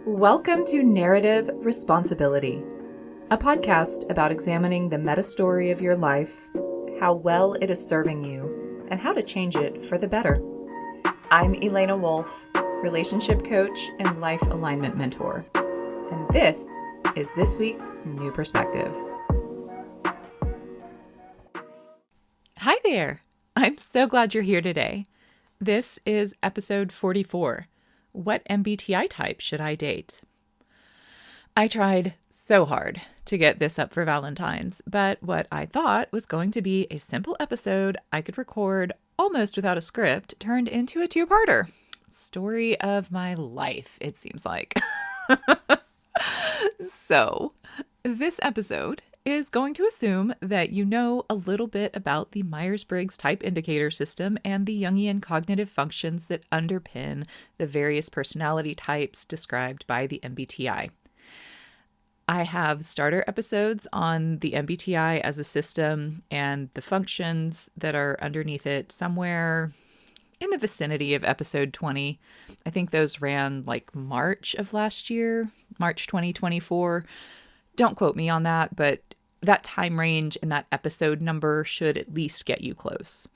Welcome to Narrative Responsibility, a podcast about examining the meta story of your life, how well it is serving you, and how to change it for the better. I'm Elena Wolf, relationship coach and life alignment mentor, and this is this week's New Perspective. Hi there! I'm so glad you're here today. This is episode 44. What MBTI type should I date? I tried so hard to get this up for Valentine's, but what I thought was going to be a simple episode I could record almost without a script turned into a two-parter. Story of my life, it seems like. So, this episode is going to assume that you know a little bit about the Myers-Briggs type indicator system and the Jungian cognitive functions that underpin the various personality types described by the MBTI. I have starter episodes on the MBTI as a system and the functions that are underneath it somewhere in the vicinity of episode 20. I think those ran like March of last year, March 2024. Don't quote me on that, but that time range and that episode number should at least get you close.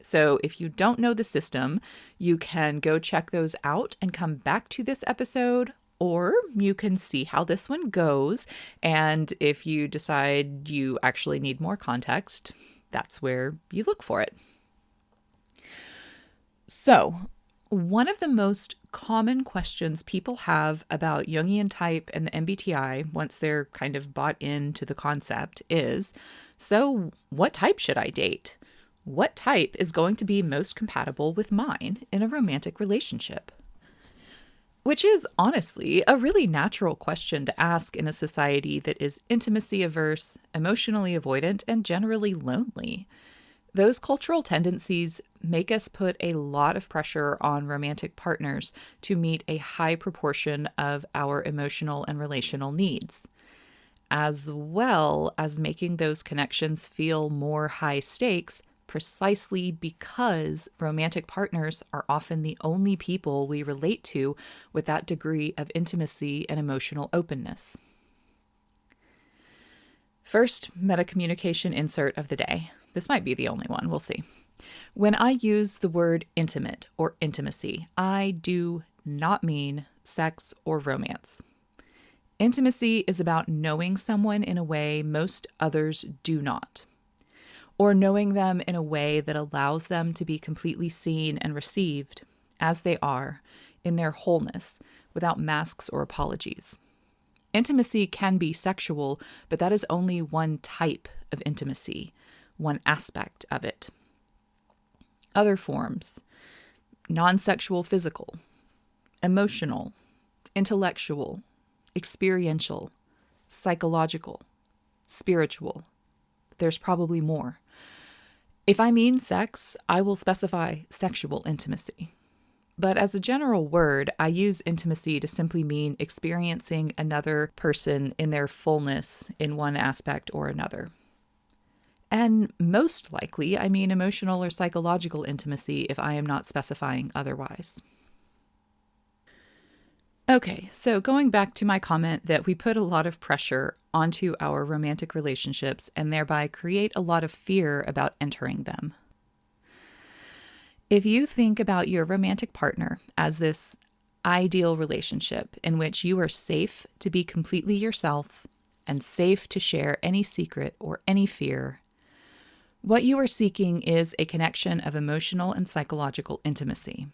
So if you don't know the system, you can go check those out and come back to this episode, or you can see how this one goes. And if you decide you actually need more context, that's where you look for it. So, one of the most common questions people have about Jungian type and the MBTI once they're kind of bought into the concept is, so what type should I date? What type is going to be most compatible with mine in a romantic relationship? Which is honestly a really natural question to ask in a society that is intimacy averse, emotionally avoidant, and generally lonely. Those cultural tendencies make us put a lot of pressure on romantic partners to meet a high proportion of our emotional and relational needs, as well as making those connections feel more high stakes precisely because romantic partners are often the only people we relate to with that degree of intimacy and emotional openness. First, meta-communication insert of the day. This might be the only one, we'll see. When I use the word intimate or intimacy, I do not mean sex or romance. Intimacy is about knowing someone in a way most others do not, or knowing them in a way that allows them to be completely seen and received as they are in their wholeness without masks or apologies. Intimacy can be sexual, but that is only one type of intimacy, one aspect of it. Other forms: non-sexual physical, emotional, intellectual, experiential, psychological, spiritual. There's probably more. If I mean sex, I will specify sexual intimacy. But as a general word, I use intimacy to simply mean experiencing another person in their fullness in one aspect or another. And most likely, I mean emotional or psychological intimacy if I am not specifying otherwise. Okay, so going back to my comment that we put a lot of pressure onto our romantic relationships and thereby create a lot of fear about entering them. If you think about your romantic partner as this ideal relationship in which you are safe to be completely yourself and safe to share any secret or any fear, what you are seeking is a connection of emotional and psychological intimacy,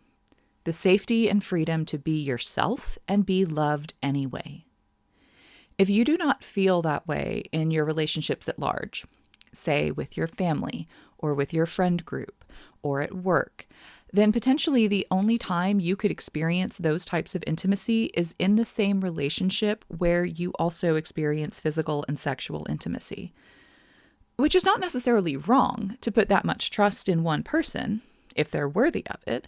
the safety and freedom to be yourself and be loved anyway. If you do not feel that way in your relationships at large, say with your family or with your friend group or at work, then potentially the only time you could experience those types of intimacy is in the same relationship where you also experience physical and sexual intimacy. Which is not necessarily wrong to put that much trust in one person, if they're worthy of it,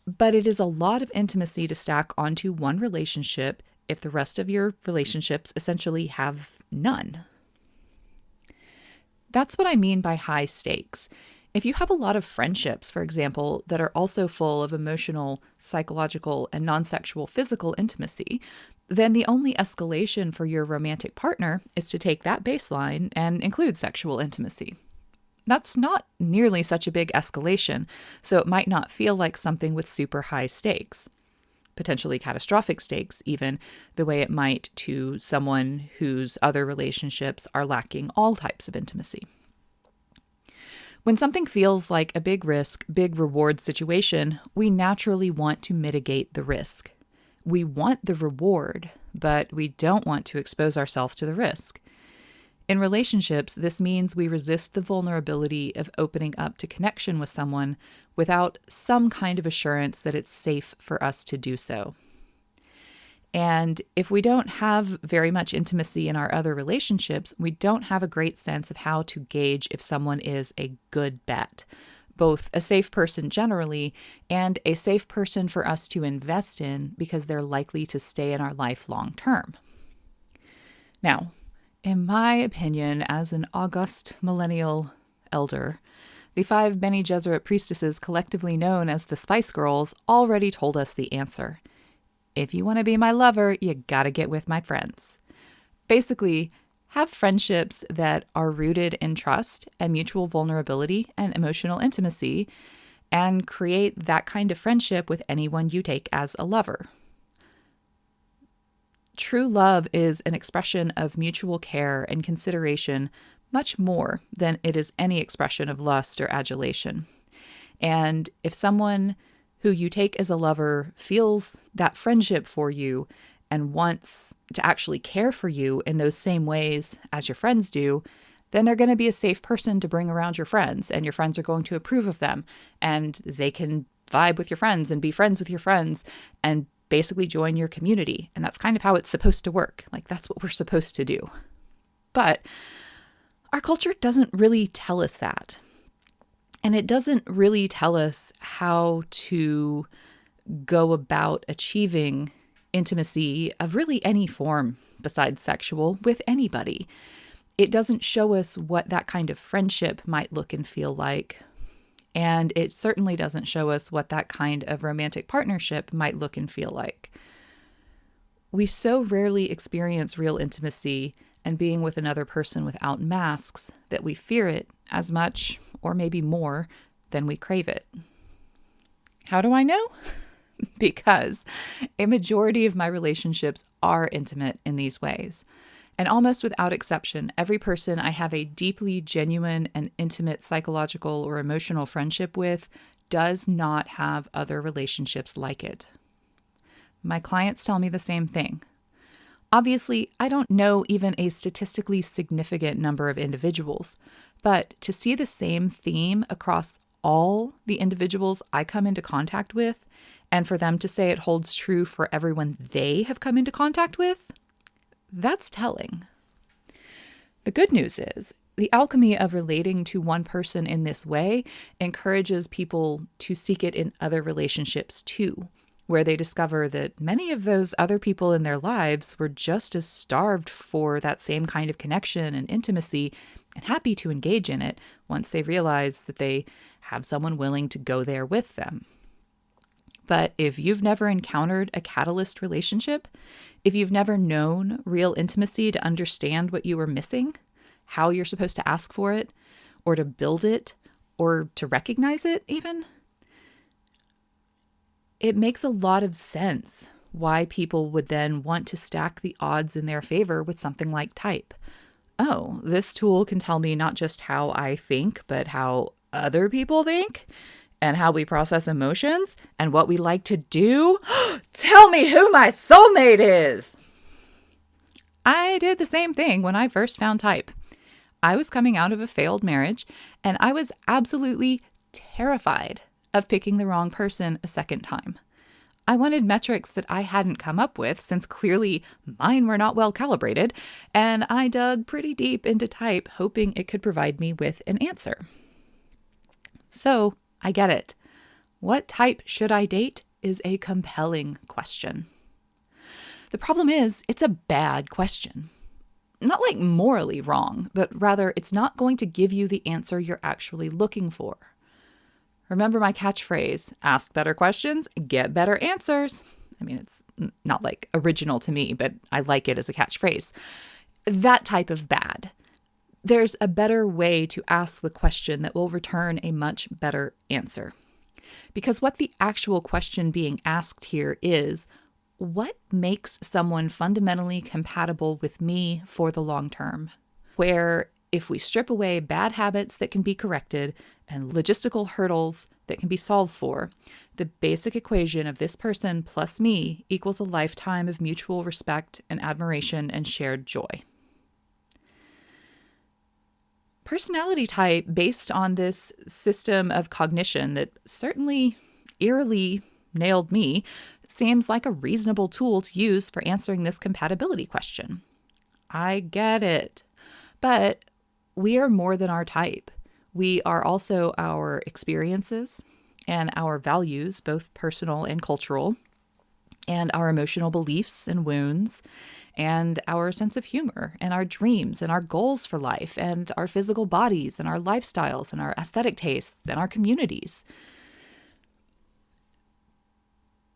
but it is a lot of intimacy to stack onto one relationship if the rest of your relationships essentially have none. That's what I mean by high stakes. If you have a lot of friendships, for example, that are also full of emotional, psychological, and non-sexual physical intimacy, then the only escalation for your romantic partner is to take that baseline and include sexual intimacy. That's not nearly such a big escalation, so it might not feel like something with super high stakes, potentially catastrophic stakes even, the way it might to someone whose other relationships are lacking all types of intimacy. When something feels like a big risk, big reward situation, we naturally want to mitigate the risk. We want the reward, but we don't want to expose ourselves to the risk. In relationships, this means we resist the vulnerability of opening up to connection with someone without some kind of assurance that it's safe for us to do so. And if we don't have very much intimacy in our other relationships, we don't have a great sense of how to gauge if someone is a good bet, both a safe person generally and a safe person for us to invest in because they're likely to stay in our life long term. Now, in my opinion, as an august millennial elder, the 5 Bene Gesserit priestesses, collectively known as the Spice Girls, already told us the answer. If you want to be my lover, you gotta get with my friends. Basically, have friendships that are rooted in trust and mutual vulnerability and emotional intimacy, and create that kind of friendship with anyone you take as a lover. True love is an expression of mutual care and consideration much more than it is any expression of lust or adulation. And if someone who you take as a lover feels that friendship for you and wants to actually care for you in those same ways as your friends do, then they're going to be a safe person to bring around your friends, and your friends are going to approve of them, and they can vibe with your friends and be friends with your friends and basically join your community. And that's kind of how it's supposed to work. Like, that's what we're supposed to do. But our culture doesn't really tell us that. And it doesn't really tell us how to go about achieving intimacy of really any form besides sexual with anybody. It doesn't show us what that kind of friendship might look and feel like. And it certainly doesn't show us what that kind of romantic partnership might look and feel like. We so rarely experience real intimacy and being with another person without masks that we fear it as much, or maybe more, than we crave it. How do I know? Because a majority of my relationships are intimate in these ways. And almost without exception, every person I have a deeply genuine and intimate psychological or emotional friendship with does not have other relationships like it. My clients tell me the same thing. Obviously, I don't know even a statistically significant number of individuals, but to see the same theme across all the individuals I come into contact with, and for them to say it holds true for everyone they have come into contact with, that's telling. The good news is, the alchemy of relating to one person in this way encourages people to seek it in other relationships too, where they discover that many of those other people in their lives were just as starved for that same kind of connection and intimacy and happy to engage in it once they realize that they have someone willing to go there with them. But if you've never encountered a catalyst relationship, if you've never known real intimacy to understand what you were missing, how you're supposed to ask for it, or to build it, or to recognize it even, it makes a lot of sense why people would then want to stack the odds in their favor with something like type. Oh, this tool can tell me not just how I think, but how other people think, and how we process emotions, and what we like to do. Tell me who my soulmate is! I did the same thing when I first found type. I was coming out of a failed marriage, and I was absolutely terrified of picking the wrong person a second time. I wanted metrics that I hadn't come up with, since clearly mine were not well calibrated, and I dug pretty deep into type, hoping it could provide me with an answer. So, I get it. What type should I date is a compelling question. The problem is, it's a bad question. not like morally wrong, but rather it's not going to give you the answer you're actually looking for. Remember my catchphrase, ask better questions, get better answers. I mean, it's not like original to me, but I like it as a catchphrase. That type of bad. There's a better way to ask the question that will return a much better answer. Because what the actual question being asked here is, what makes someone fundamentally compatible with me for the long term? Where if we strip away bad habits that can be corrected and logistical hurdles that can be solved for, the basic equation of this person plus me equals a lifetime of mutual respect and admiration and shared joy. Personality type, based on this system of cognition that certainly eerily nailed me, seems like a reasonable tool to use for answering this compatibility question. I get it. But we are more than our type. We are also our experiences and our values, both personal and cultural, and our emotional beliefs and wounds, and our sense of humor, and our dreams, and our goals for life, and our physical bodies, and our lifestyles, and our aesthetic tastes, and our communities.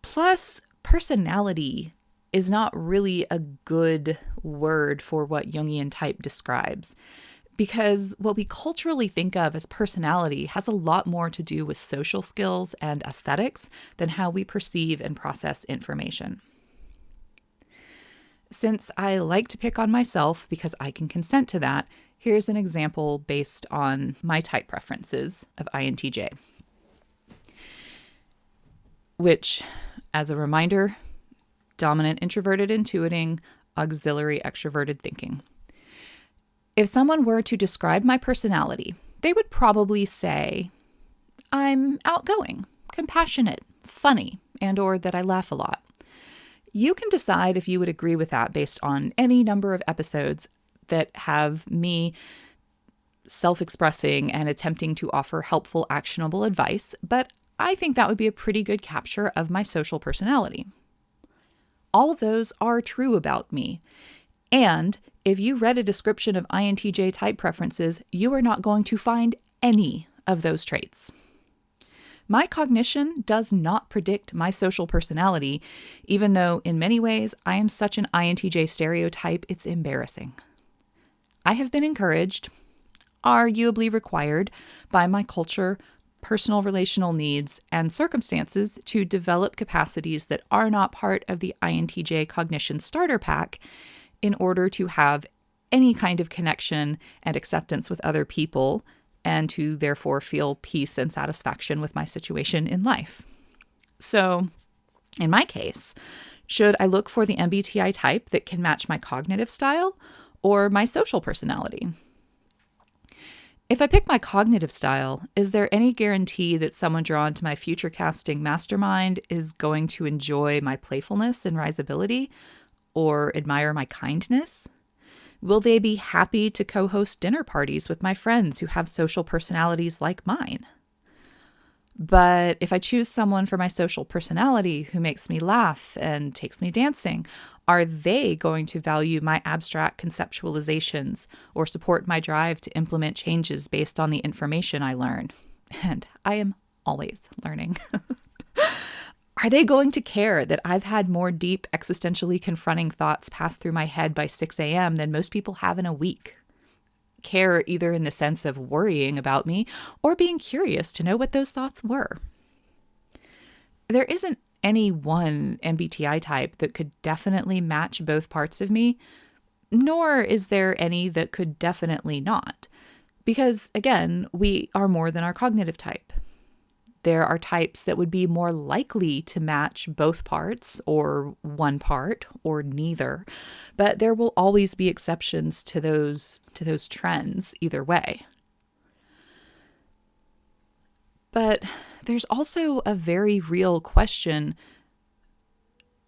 Plus, personality is not really a good word for what Jungian type describes, because what we culturally think of as personality has a lot more to do with social skills and aesthetics than how we perceive and process information. Since I like to pick on myself because I can consent to that, here's an example based on my type preferences of INTJ. Which, as a reminder, dominant introverted intuiting, auxiliary extroverted thinking. If someone were to describe my personality, they would probably say, I'm outgoing, compassionate, funny, and/or that I laugh a lot. You can decide if you would agree with that based on any number of episodes that have me self-expressing and attempting to offer helpful, actionable advice, but I think that would be a pretty good capture of my social personality. All of those are true about me. And if you read a description of INTJ type preferences, you are not going to find any of those traits. My cognition does not predict my social personality, even though in many ways I am such an INTJ stereotype, it's embarrassing. I have been encouraged, arguably required, by my culture, personal relational needs, and circumstances to develop capacities that are not part of the INTJ cognition starter pack in order to have any kind of connection and acceptance with other people, and to therefore feel peace and satisfaction with my situation in life. So, in my case, should I look for the MBTI type that can match my cognitive style or my social personality? If I pick my cognitive style, is there any guarantee that someone drawn to my future casting mastermind is going to enjoy my playfulness and risability or admire my kindness? Will they be happy to co-host dinner parties with my friends who have social personalities like mine? But if I choose someone for my social personality who makes me laugh and takes me dancing, are they going to value my abstract conceptualizations or support my drive to implement changes based on the information I learn? And I am always learning. Are they going to care that I've had more deep, existentially confronting thoughts pass through my head by 6 a.m. than most people have in a week? Care either in the sense of worrying about me or being curious to know what those thoughts were. There isn't any one MBTI type that could definitely match both parts of me, nor is there any that could definitely not. Because, again, we are more than our cognitive type. There are types that would be more likely to match both parts or one part or neither, but there will always be exceptions to those trends either way. But there's also a very real question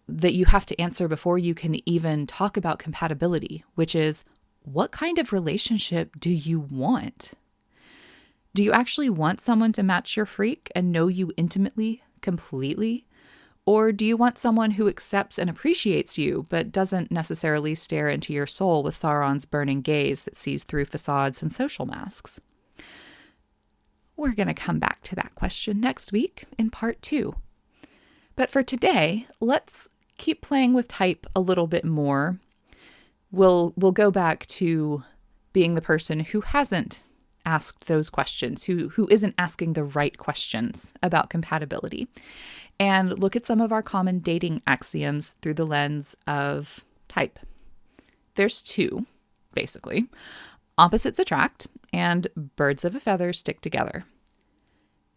that you have to answer before you can even talk about compatibility, which is, what kind of relationship do you want? Do you actually want someone to match your freak and know you intimately, completely? Or do you want someone who accepts and appreciates you, but doesn't necessarily stare into your soul with Sauron's burning gaze that sees through facades and social masks? We're going to come back to that question next week in part 2. But for today, let's keep playing with type a little bit more. We'll go back to being the person who hasn't asked those questions, who isn't asking the right questions about compatibility, and look at some of our common dating axioms through the lens of type. There's 2, basically. Opposites attract, and birds of a feather stick together.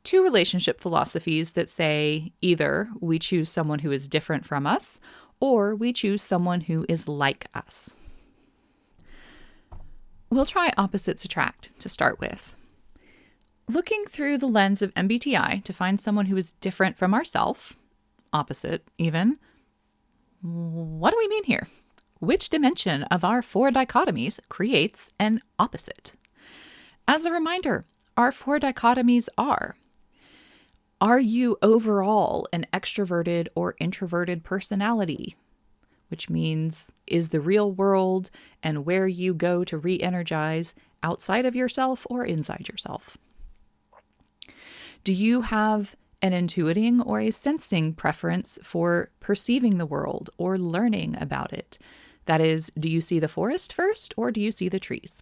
2 relationship philosophies that say either we choose someone who is different from us, or we choose someone who is like us. We'll try opposites attract to start with. Looking through the lens of MBTI to find someone who is different from ourselves, opposite even, what do we mean here? Which dimension of our 4 dichotomies creates an opposite? As a reminder, our 4 dichotomies are you overall an extroverted or introverted personality? Which means, is the real world and where you go to re-energize outside of yourself or inside yourself? Do you have an intuiting or a sensing preference for perceiving the world or learning about it? That is, do you see the forest first or do you see the trees?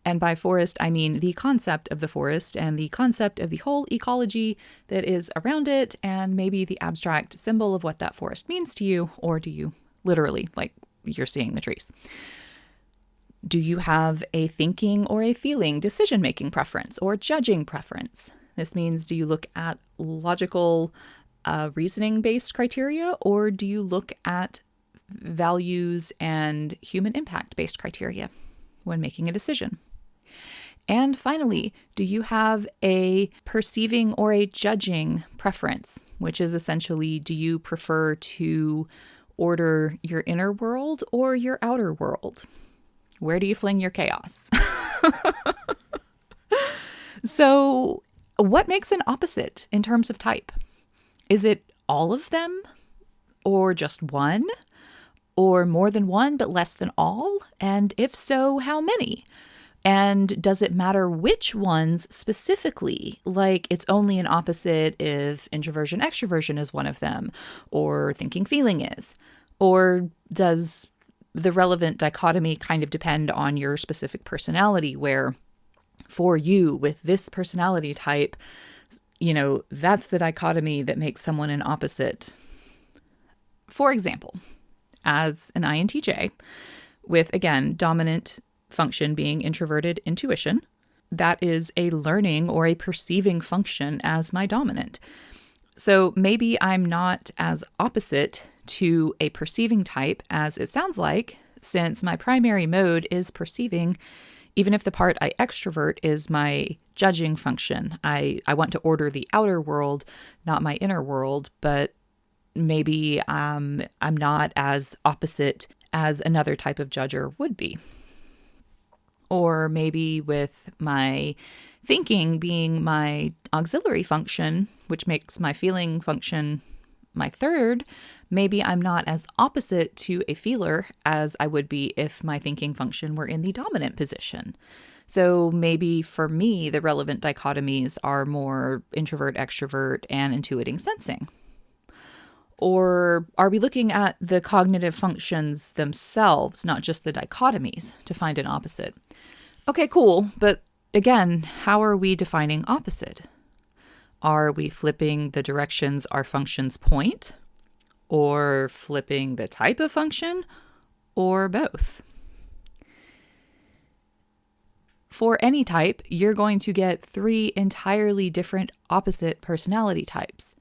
And by forest, I mean the concept of the forest and the concept of the whole ecology that is around it, and maybe the abstract symbol of what that forest means to you, or do you literally, like, you're seeing the trees? Do you have a thinking or a feeling decision-making preference or judging preference? This means, do you look at logical, reasoning-based criteria, or do you look at values and human impact-based criteria when making a decision? And finally, do you have a perceiving or a judging preference, which is essentially, do you prefer to order your inner world or your outer world? Where do you fling your chaos? So, what makes an opposite in terms of type? Is it all of them, or just one, or more than one but less than all? And if so, how many? And does it matter which ones specifically? Like, it's only an opposite if introversion, extroversion is one of them, or thinking, feeling is? Or does the relevant dichotomy kind of depend on your specific personality, where for you with this personality type, that's the dichotomy that makes someone an opposite? For example, as an INTJ, with, again, dominant function being introverted intuition, that is a learning or a perceiving function as my dominant. So maybe I'm not as opposite to a perceiving type as it sounds like, since my primary mode is perceiving, even if the part I extrovert is my judging function. I want to order the outer world, not my inner world, but maybe I'm not as opposite as another type of judger would be. Or maybe with my thinking being my auxiliary function, which makes my feeling function my third, maybe I'm not as opposite to a feeler as I would be if my thinking function were in the dominant position. So maybe for me, the relevant dichotomies are more introvert, extrovert, and intuiting sensing. Or are we looking at the cognitive functions themselves, not just the dichotomies, to find an opposite? Okay, cool. But again, how are we defining opposite? Are we flipping the directions our functions point? Or flipping the type of function? Or both? For any type, you're going to get 3 entirely different opposite personality types.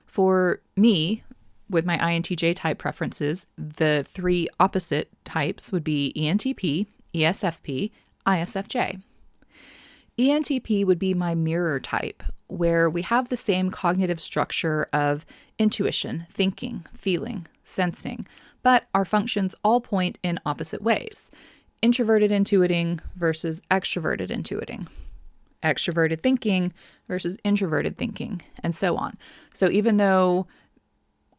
For me, with my INTJ type preferences, the 3 opposite types would be ENTP, ESFP, ISFJ. ENTP would be my mirror type, where we have the same cognitive structure of intuition, thinking, feeling, sensing, but our functions all point in opposite ways. Introverted intuiting versus extroverted intuiting. extroverted thinking versus introverted thinking, and so on. So even though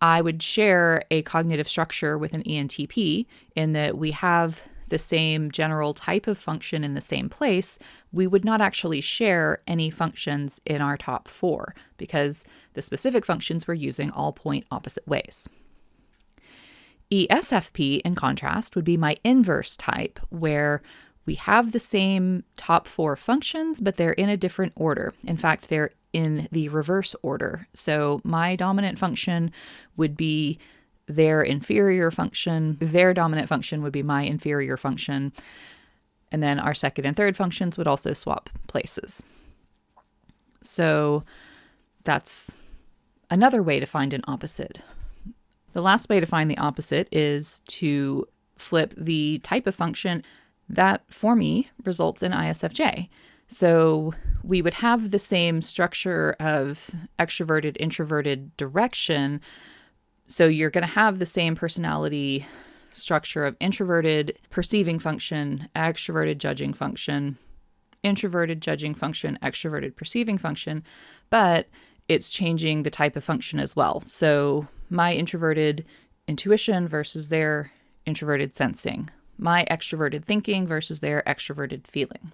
I would share a cognitive structure with an ENTP in that we have the same general type of function in the same place, we would not actually share any functions in our top 4 because the specific functions we're using all point opposite ways. ESFP, in contrast, would be my inverse type, where we have the same top 4 functions, but they're in a different order. In fact, they're in the reverse order. So my dominant function would be their inferior function. Their dominant function would be my inferior function. And then our second and third functions would also swap places. So that's another way to find an opposite. The last way to find the opposite is to flip the type of function that, for me, results in ISFJ. So we would have the same structure of extroverted, introverted direction. So you're going to have the same personality structure of introverted perceiving function, extroverted judging function, introverted judging function, extroverted perceiving function, but it's changing the type of function as well. So my introverted intuition versus their introverted sensing, my extroverted thinking versus their extroverted feeling.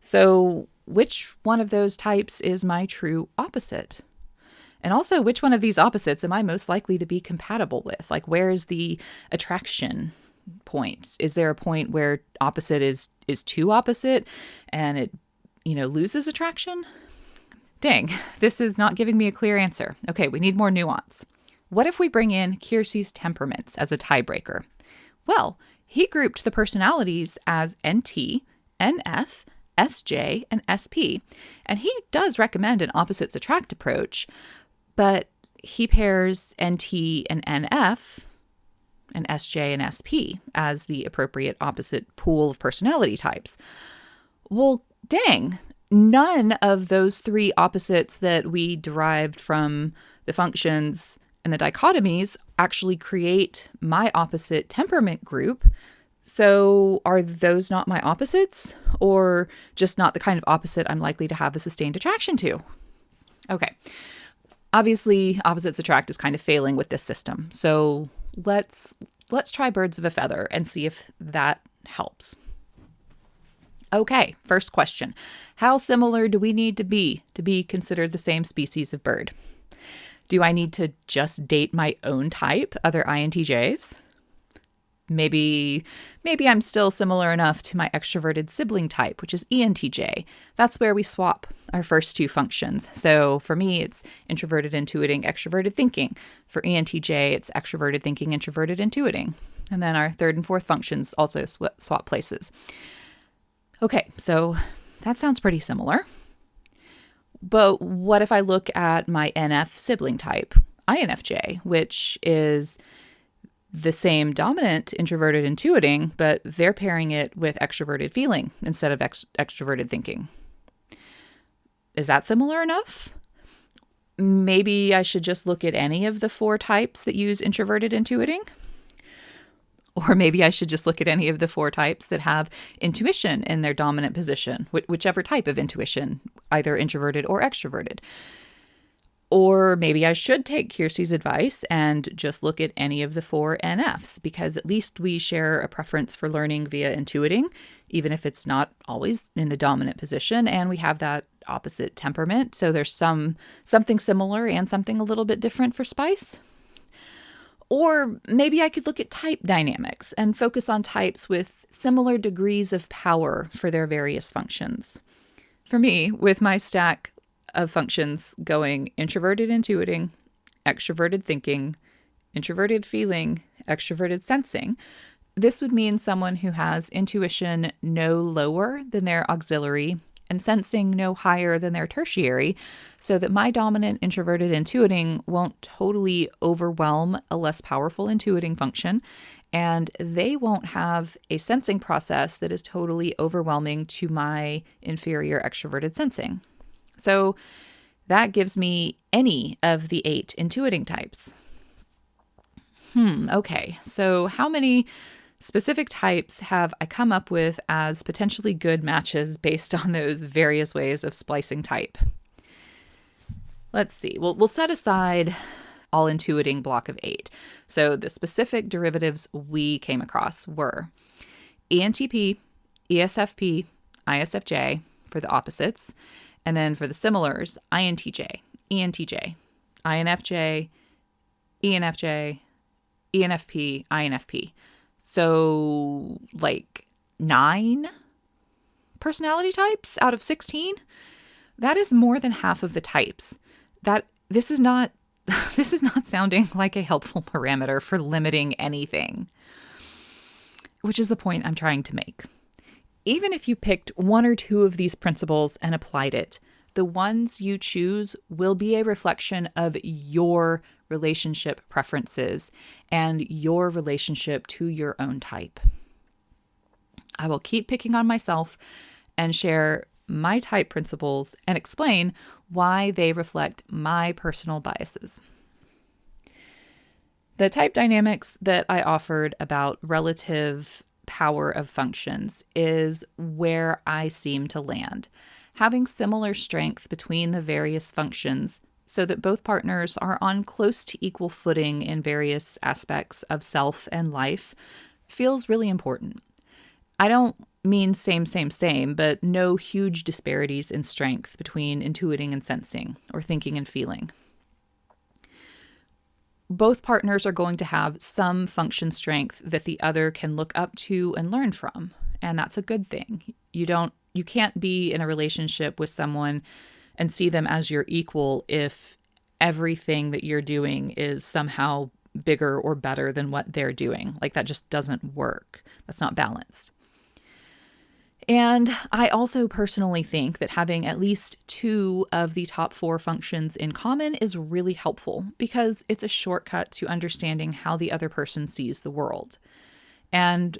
So which one of those types is my true opposite? And also, which one of these opposites am I most likely to be compatible with? Like, where is the attraction point? Is there a point where opposite is too opposite and it, loses attraction? Dang, this is not giving me a clear answer. Okay, we need more nuance. What if we bring in Keirsey's temperaments as a tiebreaker? Well, he grouped the personalities as NT, NF, SJ, and SP, and he does recommend an opposites attract approach, but he pairs NT and NF and SJ and SP as the appropriate opposite pool of personality types. Well, dang, none of those 3 opposites that we derived from the functions and the dichotomies actually create my opposite temperament group. So are those not my opposites, or just not the kind of opposite I'm likely to have a sustained attraction to? Okay. Obviously, opposites attract is kind of failing with this system. So let's try birds of a feather and see if that helps. Okay, first question. How similar do we need to be considered the same species of bird? Do I need to just date my own type, other INTJs? Maybe I'm still similar enough to my extroverted sibling type, which is ENTJ. That's where we swap our first 2 functions. So for me, it's introverted intuiting, extroverted thinking. For ENTJ, it's extroverted thinking, introverted intuiting. And then our third and fourth functions also swap places. Okay, so that sounds pretty similar. But what if I look at my NF sibling type, INFJ, which is the same dominant introverted intuiting, but they're pairing it with extroverted feeling instead of extroverted thinking. Is that similar enough? Maybe I should just look at any of the 4 types that use introverted intuiting. Or maybe I should just look at any of the 4 types that have intuition in their dominant position, whichever type of intuition, either introverted or extroverted. Or maybe I should take Keirsey's advice and just look at any of the 4 NFs, because at least we share a preference for learning via intuiting, even if it's not always in the dominant position, and we have that opposite temperament. So there's something similar and something a little bit different for spice. Or maybe I could look at type dynamics and focus on types with similar degrees of power for their various functions. For me, with my stack of functions going introverted intuiting, extroverted thinking, introverted feeling, extroverted sensing, this would mean someone who has intuition no lower than their auxiliary and sensing no higher than their tertiary, so that my dominant introverted intuiting won't totally overwhelm a less powerful intuiting function, and they won't have a sensing process that is totally overwhelming to my inferior extroverted sensing. So that gives me any of the 8 intuiting types. Okay, so how many Specific types I come up with as potentially good matches based on those various ways of splicing type. Let's see. We'll set aside all intuiting block of 8. So the specific derivatives we came across were ENTP, ESFP, ISFJ for the opposites, and then for the similars, INTJ, ENTJ, INFJ, ENFJ, ENFP, INFP. So like 9 personality types out of 16? That is more than half of the types. This is not sounding like a helpful parameter for limiting anything, which is the point I'm trying to make. Even if you picked 1 or 2 of these principles and applied it, the ones you choose will be a reflection of your relationship preferences and your relationship to your own type. I will keep picking on myself and share my type principles and explain why they reflect my personal biases. The type dynamics that I offered about relative power of functions is where I seem to land. Having similar strength between the various functions so that both partners are on close to equal footing in various aspects of self and life feels really important. I don't mean same, but no huge disparities in strength between intuiting and sensing, or thinking and feeling. Both partners are going to have some function strength that the other can look up to and learn from, and that's a good thing. You can't be in a relationship with someone and see them as your equal if everything that you're doing is somehow bigger or better than what they're doing. Like, that just doesn't work. That's not balanced. And I also personally think that having at least 2 of the top 4 functions in common is really helpful because it's a shortcut to understanding how the other person sees the world. And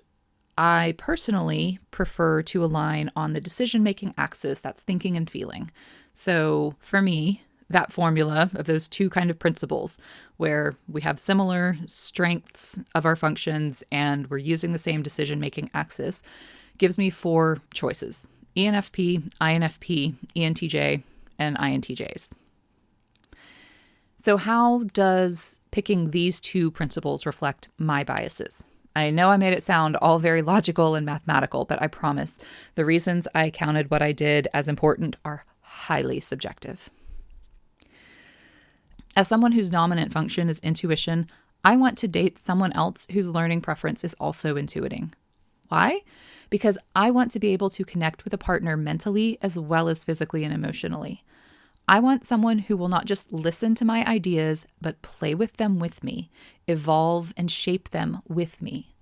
I personally prefer to align on the decision-making axis, that's thinking and feeling. So for me, that formula of those 2 kind of principles where we have similar strengths of our functions and we're using the same decision-making axis gives me 4 choices: ENFP, INFP, ENTJ, and INTJs. So how does picking these 2 principles reflect my biases? I know I made it sound all very logical and mathematical, but I promise the reasons I counted what I did as important are highly subjective. As someone whose dominant function is intuition, I want to date someone else whose learning preference is also intuiting. Why? Because I want to be able to connect with a partner mentally as well as physically and emotionally. I want someone who will not just listen to my ideas, but play with them with me, evolve and shape them with me.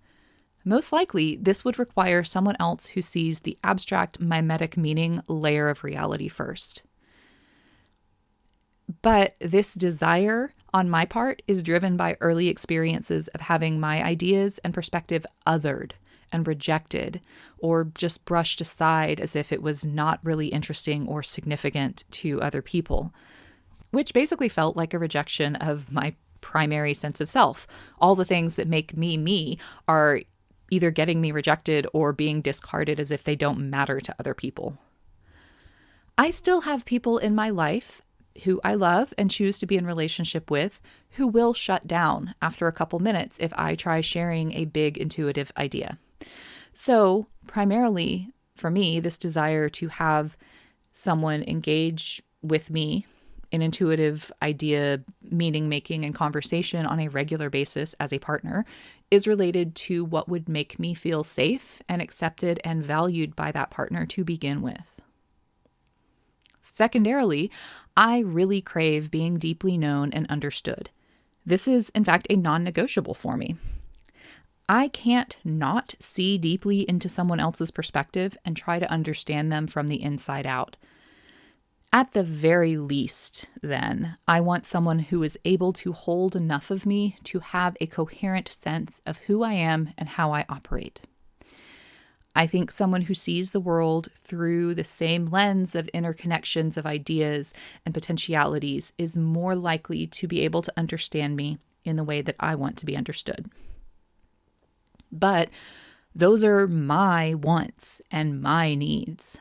Most likely, this would require someone else who sees the abstract mimetic meaning layer of reality first. But this desire on my part is driven by early experiences of having my ideas and perspective othered and rejected, or just brushed aside as if it was not really interesting or significant to other people, which basically felt like a rejection of my primary sense of self. All the things that make me me are either getting me rejected or being discarded as if they don't matter to other people. I still have people in my life who I love and choose to be in relationship with who will shut down after a couple minutes if I try sharing a big intuitive idea. So primarily for me, this desire to have someone engage with me in intuitive idea, meaning making and conversation on a regular basis as a partner is related to what would make me feel safe and accepted and valued by that partner to begin with. Secondarily, I really crave being deeply known and understood. This is, in fact, a non-negotiable for me. I can't not see deeply into someone else's perspective and try to understand them from the inside out. At the very least, then, I want someone who is able to hold enough of me to have a coherent sense of who I am and how I operate. I think someone who sees the world through the same lens of interconnections of ideas and potentialities is more likely to be able to understand me in the way that I want to be understood. But those are my wants and my needs.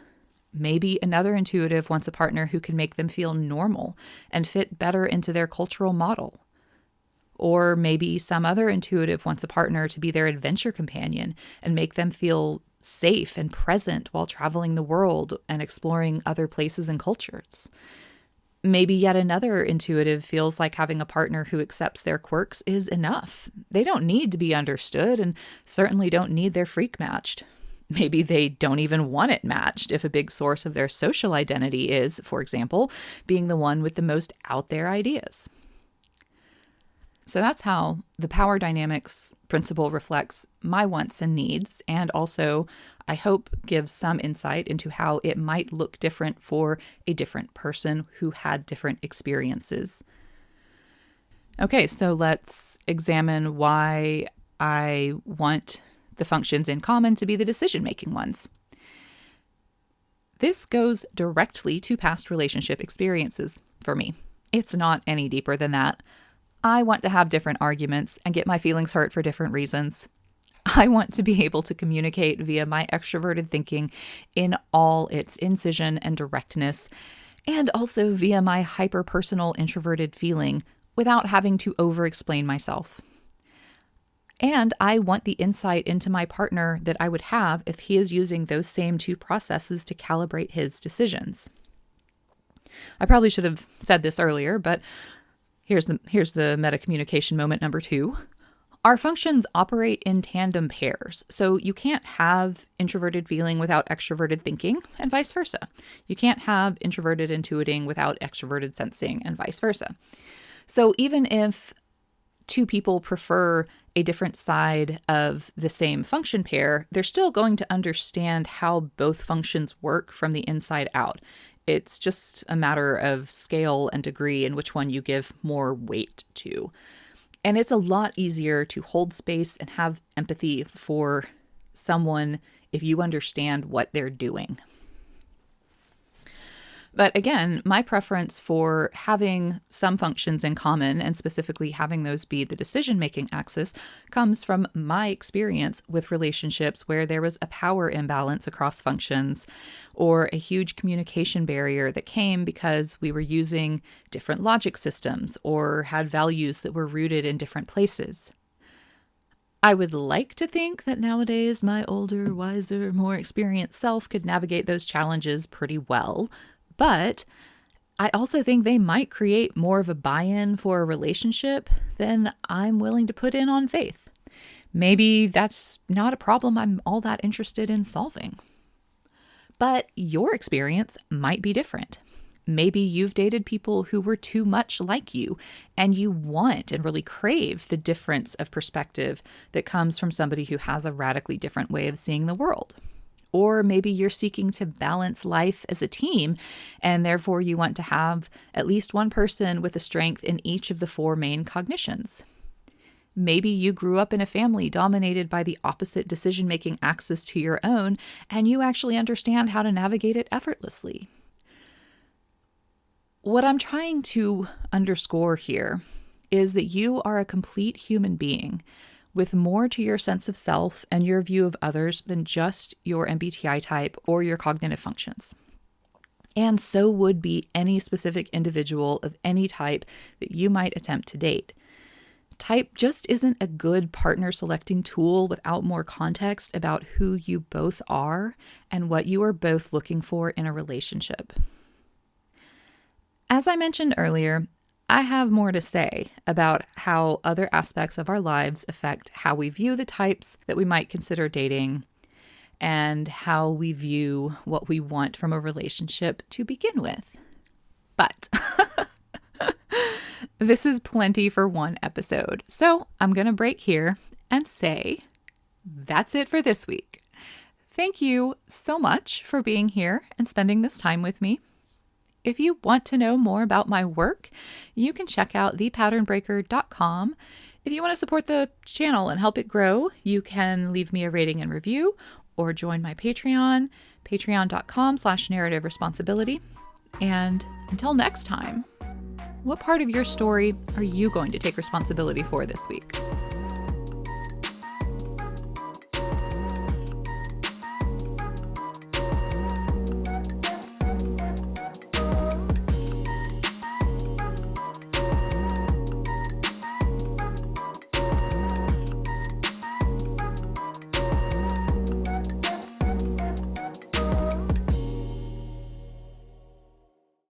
Maybe another intuitive wants a partner who can make them feel normal and fit better into their cultural model. Or maybe some other intuitive wants a partner to be their adventure companion and make them feel safe and present while traveling the world and exploring other places and cultures. Maybe yet another intuitive feels like having a partner who accepts their quirks is enough. They don't need to be understood and certainly don't need their freak matched. Maybe they don't even want it matched if a big source of their social identity is, for example, being the one with the most out there ideas. So that's how the power dynamics principle reflects my wants and needs, and also, I hope, gives some insight into how it might look different for a different person who had different experiences. Okay, so let's examine why I want the functions in common to be the decision-making ones. This goes directly to past relationship experiences for me. It's not any deeper than that. I want to have different arguments and get my feelings hurt for different reasons. I want to be able to communicate via my extroverted thinking in all its incision and directness, and also via my hyper-personal introverted feeling without having to over-explain myself. And I want the insight into my partner that I would have if he is using those same two processes to calibrate his decisions. I probably should have said this earlier, but here's the meta communication moment number 2. Our functions operate in tandem pairs, so you can't have introverted feeling without extroverted thinking, and vice versa. You can't have introverted intuiting without extroverted sensing, and vice versa. So even if two people prefer a different side of the same function pair, they're still going to understand how both functions work from the inside out. It's just a matter of scale and degree in which one you give more weight to. And it's a lot easier to hold space and have empathy for someone if you understand what they're doing. But again, my preference for having some functions in common, and specifically having those be the decision-making axis, comes from my experience with relationships where there was a power imbalance across functions, or a huge communication barrier that came because we were using different logic systems or had values that were rooted in different places. I would like to think that nowadays my older, wiser, more experienced self could navigate those challenges pretty well. But I also think they might create more of a buy-in for a relationship than I'm willing to put in on faith. Maybe that's not a problem I'm all that interested in solving. But your experience might be different. Maybe you've dated people who were too much like you, and you want and really crave the difference of perspective that comes from somebody who has a radically different way of seeing the world. Or maybe you're seeking to balance life as a team, and therefore you want to have at least one person with a strength in each of the 4 main cognitions. Maybe you grew up in a family dominated by the opposite decision-making axis to your own, and you actually understand how to navigate it effortlessly. What I'm trying to underscore here is that you are a complete human being with more to your sense of self and your view of others than just your MBTI type or your cognitive functions. And so would be any specific individual of any type that you might attempt to date. Type just isn't a good partner selecting tool without more context about who you both are and what you are both looking for in a relationship. As I mentioned earlier, I have more to say about how other aspects of our lives affect how we view the types that we might consider dating and how we view what we want from a relationship to begin with. But this is plenty for one episode, so I'm going to break here and say that's it for this week. Thank you so much for being here and spending this time with me. If you want to know more about my work, you can check out thepatternbreaker.com. If you want to support the channel and help it grow, you can leave me a rating and review or join my Patreon, patreon.com/narrative responsibility. And until next time, what part of your story are you going to take responsibility for this week?